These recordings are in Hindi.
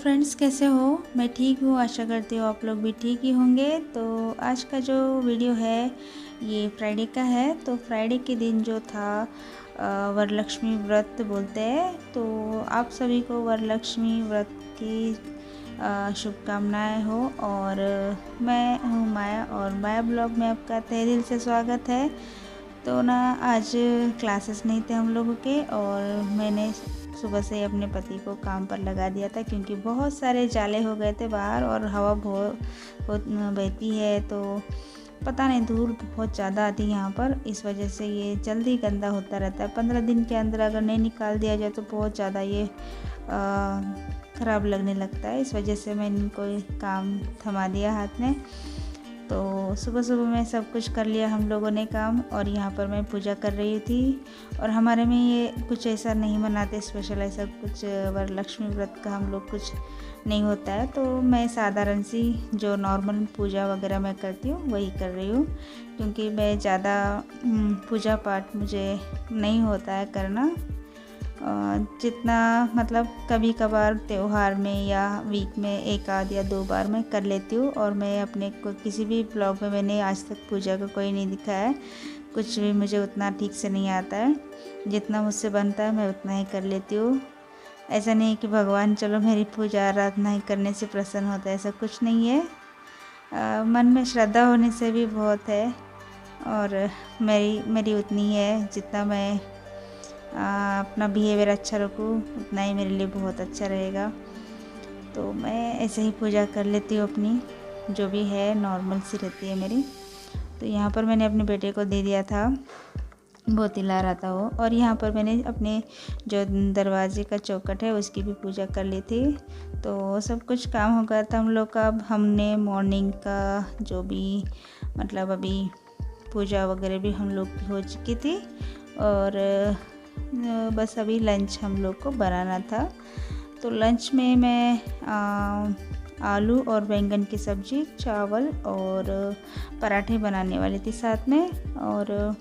फ्रेंड्स, कैसे हो? मैं ठीक हूँ, आशा करती हूँ आप लोग भी ठीक ही होंगे। तो आज का जो वीडियो है ये फ्राइडे का है। तो फ्राइडे के दिन जो था वरलक्ष्मी व्रत बोलते हैं। तो आप सभी को वरलक्ष्मी व्रत की शुभकामनाएं हो। और मैं हूँ माया और माया ब्लॉग में आपका तहे दिल से स्वागत है। तो ना आज क्लासेस नहीं थे हम लोगों के और मैंने सुबह से अपने पति को काम पर लगा दिया था, क्योंकि बहुत सारे जाले हो गए थे बाहर और हवा बहुत बहती है। तो पता नहीं, धूल बहुत ज़्यादा आती है यहाँ पर, इस वजह से ये जल्दी गंदा होता रहता है। 15 दिन के अंदर अगर नहीं निकाल दिया जाए तो बहुत ज़्यादा ये ख़राब लगने लगता है। इस वजह से मैंने इनको काम थमा दिया हाथ में। तो सुबह सुबह में सब कुछ कर लिया हम लोगों ने काम, और यहाँ पर मैं पूजा कर रही थी। और हमारे में ये कुछ ऐसा नहीं मनाते स्पेशल, ऐसा कुछ वरलक्ष्मी व्रत का हम लोग कुछ नहीं होता है। तो मैं साधारण सी जो नॉर्मल पूजा वगैरह मैं करती हूँ वही कर रही हूँ, क्योंकि मैं ज़्यादा पूजा पाठ मुझे नहीं होता है करना। जितना मतलब कभी कभार त्यौहार में या वीक में एक आध या 2 बार मैं कर लेती हूँ। और मैं अपने को किसी भी ब्लॉग में मैंने आज तक पूजा का कोई नहीं दिखाया है। कुछ भी मुझे उतना ठीक से नहीं आता है, जितना मुझसे बनता है मैं उतना ही कर लेती हूँ। ऐसा नहीं है कि भगवान चलो मेरी पूजा आराधना ही करने से प्रसन्न होता है, ऐसा कुछ नहीं है। मन में श्रद्धा होने से भी बहुत है। और मेरी उतनी है, जितना मैं अपना बिहेवियर अच्छा रखूँ उतना ही मेरे लिए बहुत अच्छा रहेगा। तो मैं ऐसे ही पूजा कर लेती हूँ अपनी, जो भी है नॉर्मल सी रहती है मेरी। तो यहाँ पर मैंने अपने बेटे को दे दिया था, बहुत हिला रहा था वो। और यहाँ पर मैंने अपने जो दरवाजे का चौखट है उसकी भी पूजा कर ली थी। तो सब कुछ काम हो गया था हम लोग का। अब हमने मॉर्निंग का जो भी मतलब अभी पूजा वगैरह भी हम लोग की हो चुकी थी। और बस अभी लंच हम लोग को बनाना था। तो लंच में मैं आलू और बैंगन की सब्ज़ी, चावल और पराठे बनाने वाली थी साथ में। और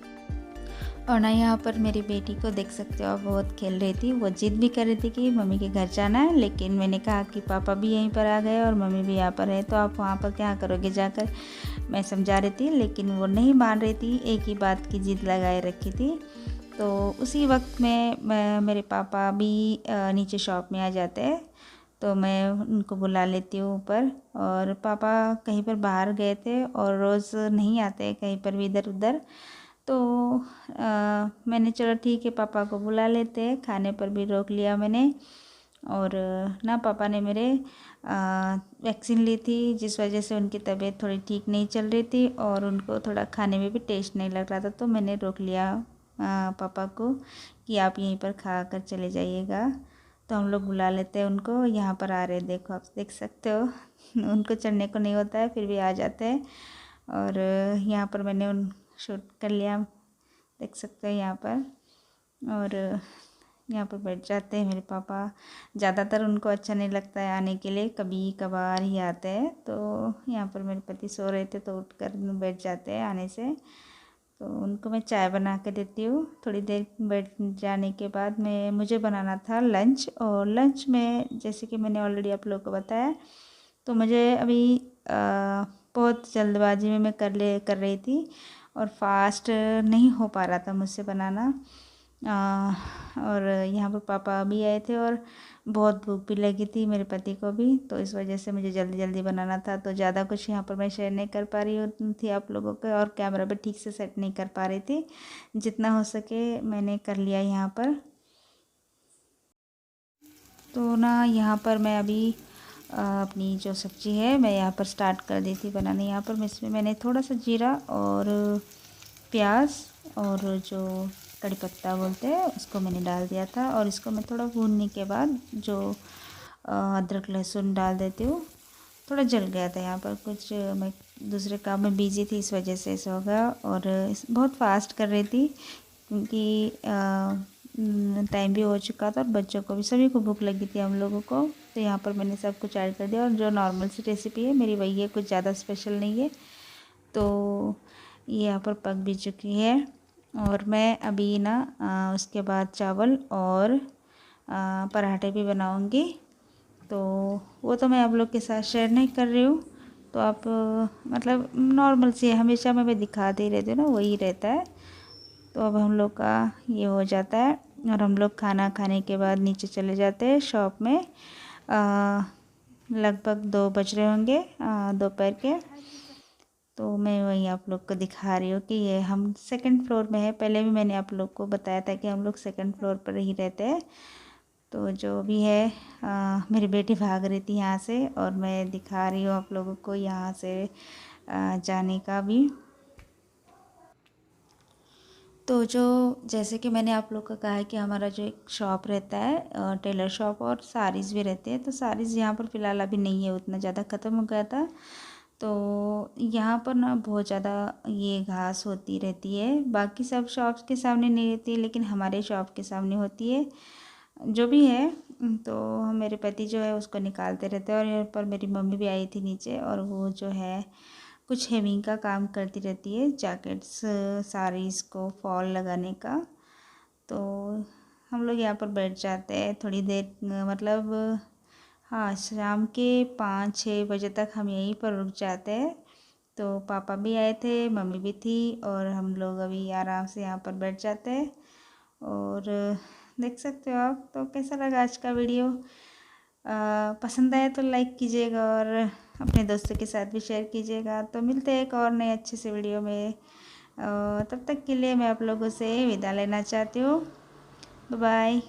ना यहाँ पर मेरी बेटी को देख सकते हो आप, बहुत खेल रही थी। वो जिद भी कर रही थी कि मम्मी के घर जाना है, लेकिन मैंने कहा कि पापा भी यहीं पर आ गए और मम्मी भी यहाँ पर है, तो आप वहाँ पर क्या करोगे जाकर। मैं समझा रही थी, लेकिन वो नहीं मान रही थी, एक ही बात की जिद लगाए रखी थी। तो उसी वक्त में मेरे पापा भी नीचे शॉप में आ जाते हैं, तो मैं उनको बुला लेती हूँ ऊपर। और पापा कहीं पर बाहर गए थे और रोज़ नहीं आते कहीं पर भी इधर उधर। तो मैंने चलो ठीक है, पापा को बुला लेते हैं। खाने पर भी रोक लिया मैंने। और ना पापा ने मेरे वैक्सीन ली थी, जिस वजह से उनकी तबीयत थोड़ी ठीक नहीं चल रही थी और उनको थोड़ा खाने में भी टेस्ट नहीं लग रहा था। तो मैंने रोक लिया पापा को कि आप यहीं पर खा कर चले जाइएगा। तो हम लोग बुला लेते हैं उनको। यहाँ पर आ रहे, देखो आप देख सकते हो उनको चढ़ने को नहीं होता है, फिर भी आ जाते हैं। और यहाँ पर मैंने उन शूट कर लिया, देख सकते हो यहाँ पर। और यहाँ पर बैठ जाते हैं मेरे पापा। ज़्यादातर उनको अच्छा नहीं लगता है आने के लिए, कभी कभार ही आते हैं। तो यहाँ पर मेरे पति सो रहे थे तो उठकर बैठ जाते हैं आने से। तो उनको मैं चाय बना के देती हूँ। थोड़ी देर बैठ जाने के बाद मुझे बनाना था लंच। और लंच में जैसे कि मैंने ऑलरेडी आप लोगों को बताया, तो मुझे अभी बहुत जल्दबाजी में मैं कर रही थी और फास्ट नहीं हो पा रहा था मुझसे बनाना। और यहाँ पर पापा भी आए थे और बहुत भूख भी लगी थी मेरे पति को भी, तो इस वजह से मुझे जल्दी जल्दी बनाना था। तो ज़्यादा कुछ यहाँ पर मैं शेयर नहीं कर पा रही थी आप लोगों को, और कैमरा भी ठीक से सेट नहीं कर पा रही थी। जितना हो सके मैंने कर लिया यहाँ पर। तो ना यहाँ पर मैं अभी अपनी जो सब्ज़ी है मैं यहाँ पर स्टार्ट कर दी थी बनाने। यहाँ पर इसमें मैंने थोड़ा सा जीरा और प्याज और जो कड़ी पत्ता बोलते हैं उसको मैंने डाल दिया था। और इसको मैं थोड़ा भूनने के बाद जो अदरक लहसुन डाल देती हूँ। थोड़ा जल गया था यहाँ पर, कुछ मैं दूसरे काम में बिजी थी, इस वजह से ऐसा हो गया। और बहुत फास्ट कर रही थी, क्योंकि टाइम भी हो चुका था और बच्चों को भी, सभी को भूख लगी थी हम लोगों को। तो यहाँ पर मैंने सब कुछ ऐड कर दिया। और जो नॉर्मल सी रेसिपी है मेरी वही है, कुछ ज़्यादा स्पेशल नहीं है। तो ये यहाँ पर पक भी चुकी है। और मैं अभी ना उसके बाद चावल और पराठे भी बनाऊँगी। तो वो तो मैं आप लोग के साथ शेयर नहीं कर रही हूँ। तो आप मतलब नॉर्मल से हमेशा मैं दिखाते ही रहती हूँ ना, वही रहता है। तो अब हम लोग का ये हो जाता है और हम लोग खाना खाने के बाद नीचे चले जाते हैं शॉप में। लगभग 2 बज रहे होंगे दोपहर के। तो मैं वही आप लोग को दिखा रही हूँ कि ये हम सेकंड फ्लोर में है। पहले भी मैंने आप लोग को बताया था कि हम लोग सेकंड फ्लोर पर ही रहते हैं। तो जो भी है मेरी बेटी भाग रही थी यहाँ से और मैं दिखा रही हूँ आप लोगों को यहाँ से जाने का भी। तो जो जैसे कि मैंने आप लोग को कहा है कि हमारा जो एक शॉप रहता है टेलर शॉप, और साड़ीज़ भी रहते हैं। तो साड़ीज़ यहाँ पर फ़िलहाल अभी नहीं है, उतना ज़्यादा ख़त्म हो गया था। तो यहाँ पर ना बहुत ज़्यादा ये घास होती रहती है। बाकी सब शॉप्स के सामने नहीं रहती है, लेकिन हमारे शॉप के सामने होती है। जो भी है, तो मेरे पति जो है उसको निकालते रहते हैं। और यहाँ पर मेरी मम्मी भी आई थी नीचे, और वो जो है कुछ हेमिंग का काम करती रहती है, जैकेट्स साड़ीज़ को फॉल लगाने का। तो हम लोग यहाँ पर बैठ जाते हैं थोड़ी देर, मतलब हाँ, शाम के 5-6 बजे तक हम यहीं पर रुक जाते हैं। तो पापा भी आए थे, मम्मी भी थी, और हम लोग अभी आराम से यहाँ पर बैठ जाते हैं। और देख सकते हो आप। तो कैसा लगा आज का वीडियो? पसंद आया तो लाइक कीजिएगा और अपने दोस्तों के साथ भी शेयर कीजिएगा। तो मिलते हैं एक और नए अच्छे से वीडियो में। तब तक के लिए मैं आप लोगों से विदा लेना चाहती हूँ। Bye bye.